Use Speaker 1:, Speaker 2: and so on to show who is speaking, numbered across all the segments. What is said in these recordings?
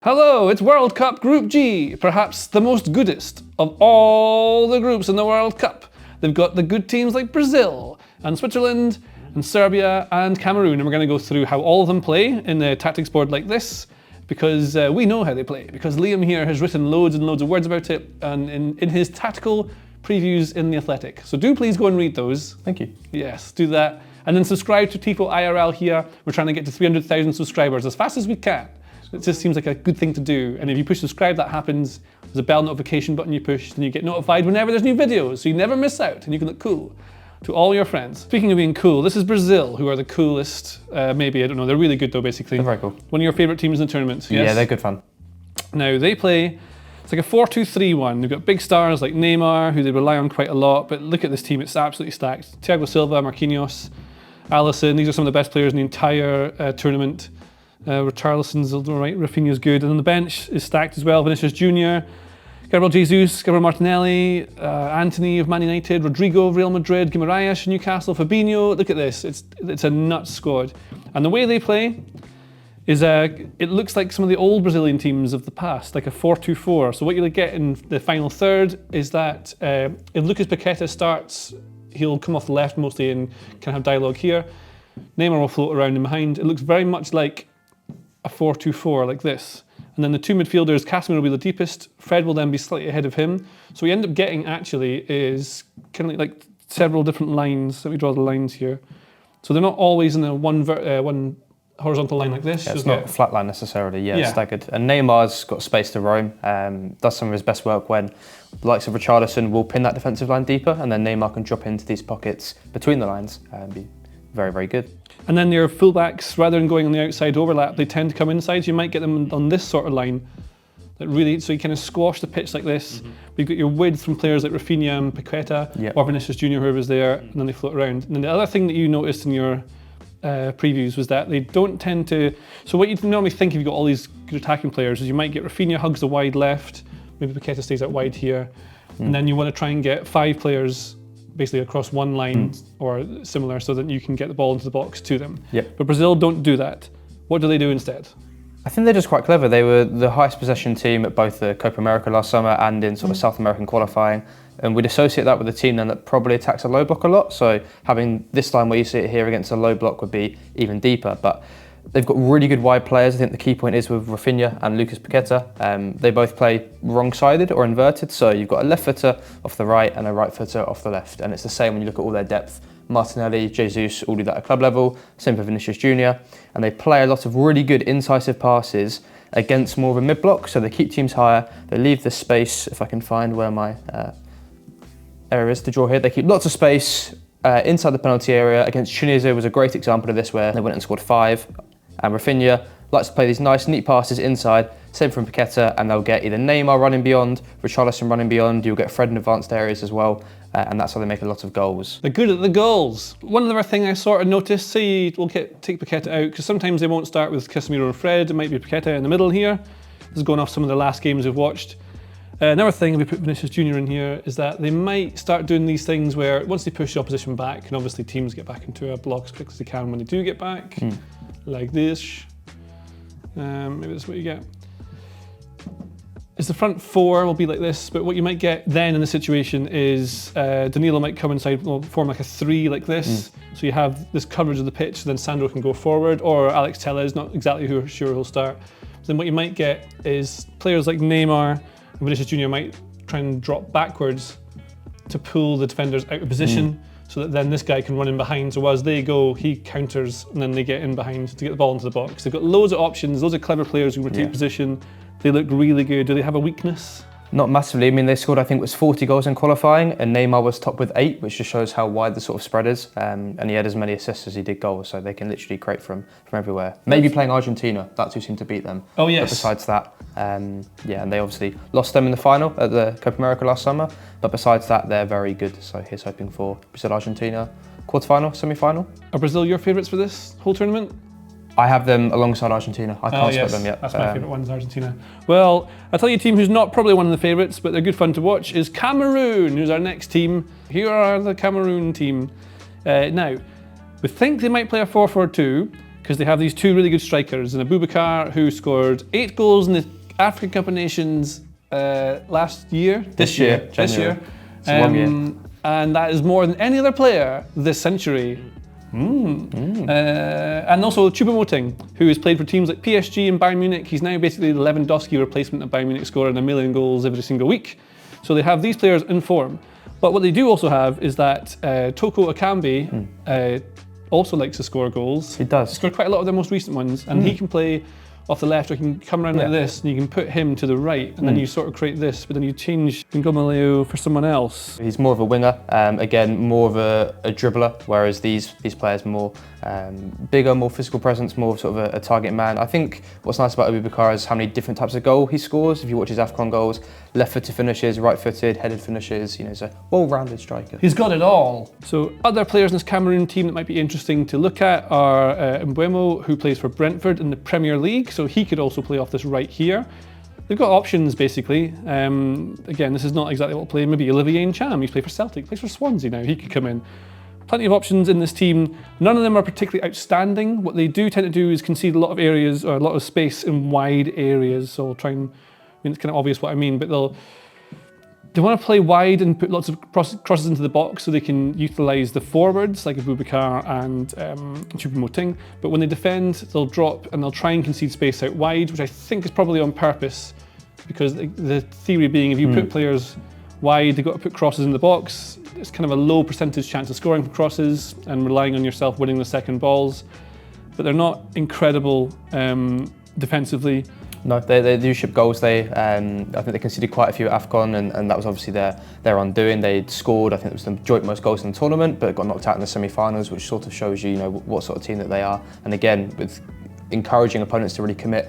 Speaker 1: Hello, it's World Cup Group G, perhaps the most goodest of all the groups in the World Cup. They've got the good teams like Brazil and Switzerland and Serbia and Cameroon, and we're going to go through how all of them play in the tactics board like this, because we know how they play, because Liam here has written loads and loads of words about it and in his tactical previews in The Athletic. So do please go and read those.
Speaker 2: Thank you.
Speaker 1: Yes, do that. And then subscribe to Tifo IRL here. We're trying to get to 300,000 subscribers as fast as we can. It just seems like a good thing to do. And if you push subscribe, that happens. There's a bell notification button you push, and you get notified whenever there's new videos, so you never miss out, and you can look cool to all your friends. Speaking of being cool, this is Brazil, who are the coolest, maybe, I don't know, they're really good though, basically.
Speaker 2: They're very cool.
Speaker 1: One of your favourite teams in the tournament, yes?
Speaker 2: Yeah, they're good fun.
Speaker 1: Now, they play, it's like a 4-2-3-1. They've got big stars like Neymar, who they rely on quite a lot, but look at this team, it's absolutely stacked. Thiago Silva, Marquinhos, Alisson, these are some of the best players in the entire tournament. Richarlison's all right, Rafinha's good, and on the bench is stacked as well. Vinicius Jr., Gabriel Jesus, Gabriel Martinelli, Anthony of Man United, Rodrigo of Real Madrid, Guimaraes, Newcastle, Fabinho. Look at this, it's a nuts squad. And the way they play is, it looks like some of the old Brazilian teams of the past, like a 4-2-4. So what you'll get in the final third is that if Lucas Paqueta starts, he'll come off the left mostly and can have dialogue here. Neymar will float around in behind. It looks very much like a 4-2-4 like this. And then the two midfielders, Casemiro will be the deepest, Fred will then be slightly ahead of him. So we end up getting actually is kind of like several different lines. Let me draw the lines here. So they're not always in a one horizontal line like this.
Speaker 2: Yeah, it's not a flat line necessarily, yeah, it's staggered. And Neymar's got space to roam, does some of his best work when the likes of Richarlison will pin that defensive line deeper, and then Neymar can drop into these pockets between the lines and be very, very good.
Speaker 1: And then your fullbacks, rather than going on the outside overlap, they tend to come inside. So you might get them on this sort of line, that really, so you kind of squash the pitch like this. You've got your width from players like Rafinha and Paqueta, or Vinicius Jr., whoever's there, and then they float around. And then the other thing that you noticed in your previews was that they don't tend to, so what you normally think if you've got all these good attacking players is you might get Rafinha hugs the wide left, maybe Paqueta stays out wide here, and then you want to try and get 5 players basically across one line or similar so that you can get the ball into the box to them. But Brazil don't do that. What do they do instead?
Speaker 2: I think they're just quite clever. They were the highest possession team at both the Copa America last summer and in sort of South American qualifying. And we'd associate that with a team then that probably attacks a low block a lot. So having this line where you see it here against a low block would be even deeper. But they've got really good wide players. I think the key point is with Rafinha and Lucas Paqueta. They both play wrong-sided or inverted. So you've got a left footer off the right and a right footer off the left. And it's the same when you look at all their depth. Martinelli, Jesus all do that at club level. Same for Vinicius Jr. And they play a lot of really good incisive passes against more of a mid-block. So they keep teams higher. They leave the space, if I can find where my area is to draw here. They keep lots of space inside the penalty area. Against Tunisia was a great example of this, where they went and scored 5. And Rafinha likes to play these nice, neat passes inside. Same from Paqueta, and they'll get either Neymar running beyond, Richarlison running beyond. You'll get Fred in advanced areas as well, and that's how they make a lot of goals.
Speaker 1: They're good at the goals. One other thing I sort of noticed, say we'll take Paqueta out, because sometimes they won't start with Casemiro and Fred. It might be Paqueta in the middle here. This is going off some of the last games we've watched. Another thing, if we put Vinicius Jr. in here, is that they might start doing these things where once they push the opposition back, and obviously teams get back into a block as quick as they can when they do get back, like this. Maybe that's what you get. Is the front 4 will be like this, but what you might get then in the situation is Danilo might come inside, will form like a 3 like this. So you have this coverage of the pitch, so then Sandro can go forward, or Alex Telles, not exactly sure who'll start. Then what you might get is players like Neymar and Vinicius Jr. might try and drop backwards to pull the defenders out of position, so that then this guy can run in behind. So as they go, he counters, and then they get in behind to get the ball into the box. They've got loads of options, loads of clever players who rotate position. They look really good. Do they have a weakness?
Speaker 2: Not massively. I mean, they scored, I think it was 40 goals in qualifying, and Neymar was top with 8, which just shows how wide the sort of spread is. And he had as many assists as he did goals, so they can literally create from everywhere. Maybe playing Argentina, that's who seemed to beat them.
Speaker 1: Oh yes.
Speaker 2: But besides that, and they obviously lost them in the final at the Copa America last summer. But besides that, they're very good. So here's hoping for Brazil-Argentina quarterfinal, semi-final.
Speaker 1: Are Brazil your favourites for this whole tournament?
Speaker 2: I have them alongside Argentina. I can't split them yet.
Speaker 1: That's my favourite one, is Argentina. Well, I'll tell you a team who's not probably one of the favourites, but they're good fun to watch, is Cameroon, who's our next team. Here are the Cameroon team. Now, we think they might play a 4-4-2, because they have these two really good strikers, and Abubakar, who scored 8 goals in the African Cup of Nations last year.
Speaker 2: This year. So 1 year.
Speaker 1: And that is more than any other player this century. And also Choupo-Moting, who has played for teams like PSG and Bayern Munich. He's now basically the Lewandowski replacement of Bayern Munich, scoring 1 million goals every single week. So they have these players in form. But what they do also have is that Toko Akambi also likes to score goals.
Speaker 2: He does.
Speaker 1: He scored quite a lot of their most recent ones, and he can play off the left, or you can come around like this, and you can put him to the right, and then you sort of create this, but then you change Ngomaleo for someone else.
Speaker 2: He's more of a winger, again, more of a dribbler, whereas these players more bigger, more physical presence, more sort of a target man. I think what's nice about Abubakar is how many different types of goal he scores. If you watch his AFCON goals, left-footed finishes, right-footed, headed finishes, you know, he's a well-rounded striker.
Speaker 1: He's got it all. So other players in this Cameroon team that might be interesting to look at are Mbeumo, who plays for Brentford in the Premier League, so he could also play off this right here. They've got options, basically. Again, this is not exactly what play. Maybe Olivier Ncham, he's played for Celtic, plays for Swansea now, he could come in. Plenty of options in this team. None of them are particularly outstanding. What they do tend to do is concede a lot of areas, or a lot of space in wide areas. So I'll try and, I mean, it's kind of obvious what I mean, but they want to play wide and put lots of crosses into the box so they can utilise the forwards like Abubakar and Choupo-Moting. But when they defend, they'll drop and they'll try and concede space out wide, which I think is probably on purpose, because the theory being if you put players wide, they've got to put crosses in the box. It's kind of a low percentage chance of scoring from crosses and relying on yourself winning the second balls. But they're not incredible defensively.
Speaker 2: No, they do ship goals. I think they conceded quite a few at AFCON, and that was obviously their undoing. They scored, I think it was the joint most goals in the tournament, but got knocked out in the semi-finals, which sort of shows you, what sort of team that they are. And again, with encouraging opponents to really commit,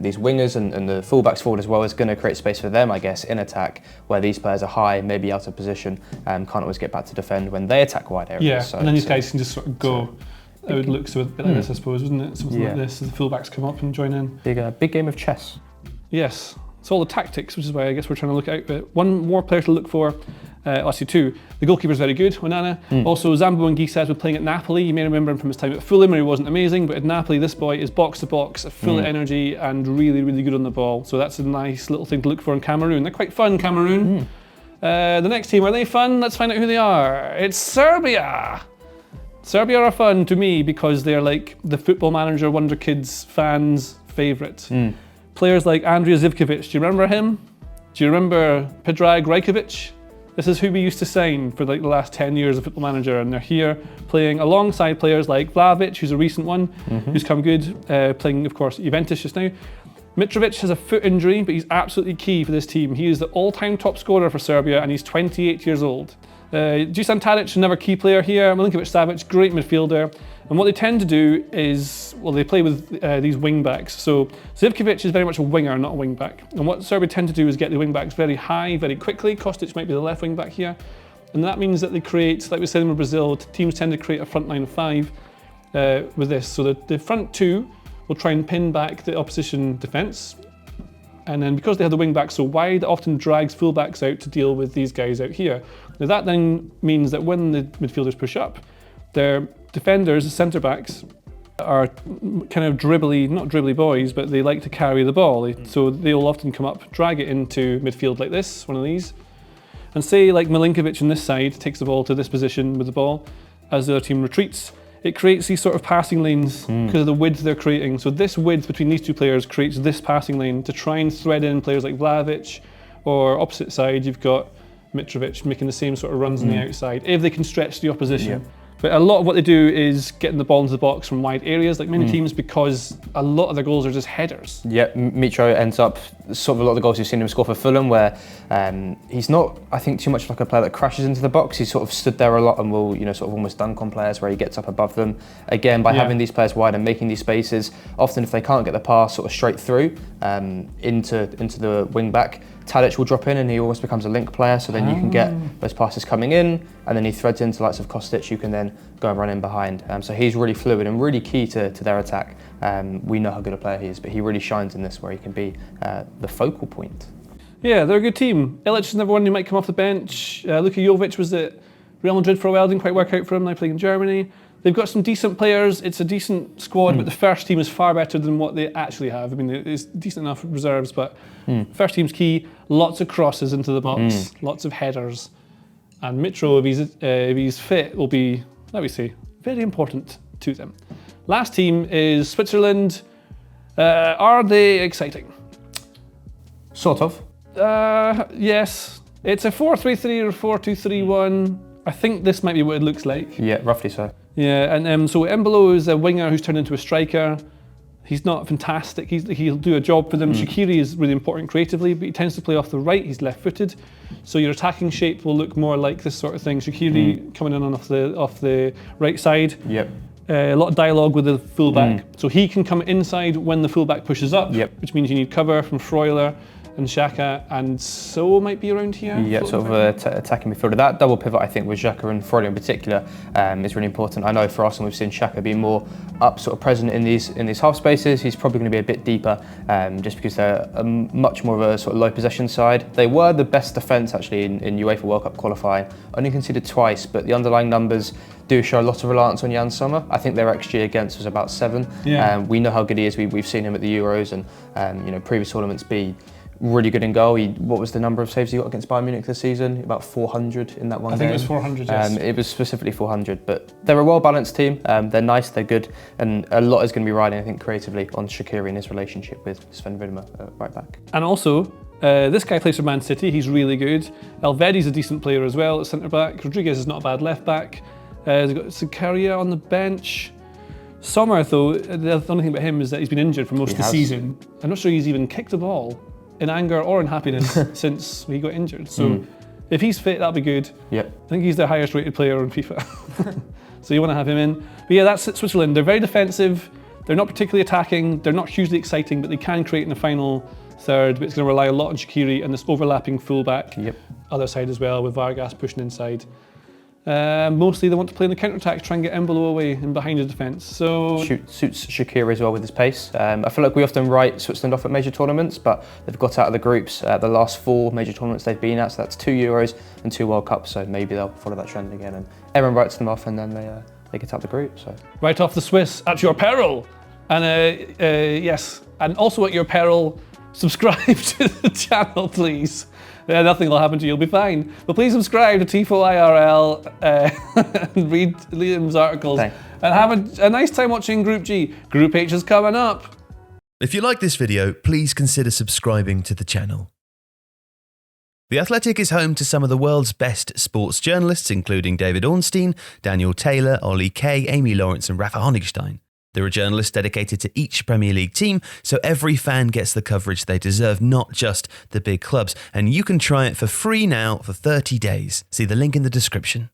Speaker 2: these wingers and the fullbacks forward as well is going to create space for them, I guess, in attack, where these players are high, maybe out of position, can't always get back to defend when they attack wide areas.
Speaker 1: Yeah,
Speaker 2: so,
Speaker 1: and then these guys can just sort of go. It would look so a bit like this, I suppose, wouldn't it? Something like this, so the fullbacks come up and join in.
Speaker 2: Big game of chess.
Speaker 1: Yes, it's all the tactics, which is why I guess we're trying to look out. But one more player to look for, actually two. The goalkeeper's very good, Onana. Also, Zambo Anguissa was playing at Napoli. You may remember him from his time at Fulham, where he wasn't amazing, but at Napoli, this boy is box to box, full of energy, and really, really good on the ball. So that's a nice little thing to look for in Cameroon. They're quite fun, Cameroon. The next team, are they fun? Let's find out who they are. It's Serbia. Serbia are fun to me because they're like the Football Manager Wonder Kids fans' favourite. Players like Andrija Zivkovic, do you remember him? Do you remember Predrag Rajkovic? This is who we used to sign for like the last 10 years of Football Manager, and they're here playing alongside players like Vlahovic, who's a recent one, who's come good, playing, of course, Juventus just now. Mitrovic has a foot injury, but he's absolutely key for this team. He is the all-time top scorer for Serbia, and he's 28 years old. Dusan Tadic, another key player here. Milinkovic-Savic, great midfielder. And what they tend to do is, well, they play with these wing-backs. So Zivkovic is very much a winger, not a wing-back. And what Serbia tend to do is get the wing-backs very high, very quickly. Kostic might be the left wing-back here. And that means that they create, like we said in Brazil, teams tend to create a front line of 5 with this. So the front 2 will try and pin back the opposition defence. And then because they have the wing backs so wide, it often drags full-backs out to deal with these guys out here. Now that then means that when the midfielders push up, their defenders, the centre-backs, are kind of dribbly, not dribbly boys, but they like to carry the ball. So they'll often come up, drag it into midfield like this, one of these. And say like Milinkovic on this side takes the ball to this position with the ball, as the other team retreats, it creates these sort of passing lanes because of the width they're creating. So this width between these two players creates this passing lane to try and thread in players like Vlahovic, or opposite side you've got Mitrovic making the same sort of runs on the outside, if they can stretch the opposition. But a lot of what they do is getting the ball into the box from wide areas, like many teams, because a lot of their goals are just headers.
Speaker 2: Yeah, Mitro ends up sort of a lot of the goals you've seen him score for Fulham, where he's not, I think, too much like a player that crashes into the box. He's sort of stood there a lot and will, sort of almost dunk on players where he gets up above them. Again, by having these players wide and making these spaces, often if they can't get the pass sort of straight through into the wing back, Tadic will drop in and he almost becomes a link player, so then you can get those passes coming in, and then he threads into likes of Kostic, you can then go and run in behind. So he's really fluid and really key to their attack. We know how good a player he is, but he really shines in this where he can be the focal point. Yeah,
Speaker 1: they're a good team. Ilic is another one who might come off the bench. Luka Jovic was at Real Madrid for a while, didn't quite work out for him, now playing in Germany. They've got some decent players. It's a decent squad, but the first team is far better than what they actually have. I mean, it's decent enough reserves, but first team's key. Lots of crosses into the box, lots of headers. And Mitro, if he's fit, will be, let me say, very important to them. Last team is Switzerland. Are they exciting?
Speaker 2: Sort of.
Speaker 1: Yes. It's a 4-3-3 or 4-2-3-1. I think this might be what it looks like.
Speaker 2: Yeah, roughly so.
Speaker 1: Yeah, and so Embolo is a winger who's turned into a striker. He's not fantastic. He'll do a job for them. Shaqiri is really important creatively, but he tends to play off the right. He's left-footed, so your attacking shape will look more like this sort of thing. Shaqiri coming in on off the right side.
Speaker 2: Yep.
Speaker 1: A lot of dialogue with the fullback, so he can come inside when the fullback pushes up, which means you need cover from Freuler and Xhaka, and so might be around here.
Speaker 2: Yeah, sort of attacking midfielder. That double pivot, I think, with Xhaka and Freuler in particular, is really important. I know for Arsenal we've seen Xhaka be more up, sort of present in these half spaces. He's probably going to be a bit deeper, just because they're much more of a sort of low possession side. They were the best defence actually in UEFA World Cup qualifying. Only conceded twice, but the underlying numbers do show a lot of reliance on Jan Sommer. I think their XG against was about 7.
Speaker 1: Yeah.
Speaker 2: We know how good he is. We've seen him at the Euros and previous tournaments be really good in goal. What was the number of saves he got against Bayern Munich this season? About 400 in that one game.
Speaker 1: I think it was 400, yes.
Speaker 2: It was specifically 400, but they're a well-balanced team. They're nice, they're good, and a lot is going to be riding, I think, creatively on Shaqiri and his relationship with Sven Widmer right back.
Speaker 1: And also, this guy plays for Man City. He's really good. Elvedi's a decent player as well at centre-back. Rodriguez is not a bad left-back. They've got Zakaria on the bench. Sommer, though, the only thing about him is that he's been injured for most of the season. I'm not sure he's even kicked a ball in anger or in happiness since he got injured. So if he's fit, that'll be good.
Speaker 2: Yep.
Speaker 1: I think he's the highest rated player on FIFA. So you want to have him in. But yeah, that's Switzerland. They're very defensive. They're not particularly attacking. They're not hugely exciting, but they can create in the final third. But it's going to rely a lot on Shaqiri and this overlapping fullback.
Speaker 2: Yep.
Speaker 1: Other side as well, with Vargas pushing inside. Mostly they want to play in the counter-attack, try and get Embolo away and behind the defence. So
Speaker 2: suits Shaqiri as well with his pace. I feel like we often write Switzerland off at major tournaments, but they've got out of the groups the last 4 major tournaments they've been at, so that's 2 Euros and 2 World Cups, so maybe they'll follow that trend again, and everyone writes them off and then they get out the group. So
Speaker 1: right off the Swiss, at your peril. And yes, and also at your peril, subscribe to the channel, please. Nothing will happen to you, you'll be fine. But please subscribe to Tifo IRL and read Liam's articles.
Speaker 2: Thanks.
Speaker 1: And have a nice time watching Group G. Group H is coming up.
Speaker 3: If you like this video, please consider subscribing to the channel. The Athletic is home to some of the world's best sports journalists, including David Ornstein, Daniel Taylor, Ollie Kay, Amy Lawrence and Rafa Honigstein. There are journalists dedicated to each Premier League team, so every fan gets the coverage they deserve, not just the big clubs. And you can try it for free now for 30 days. See the link in the description.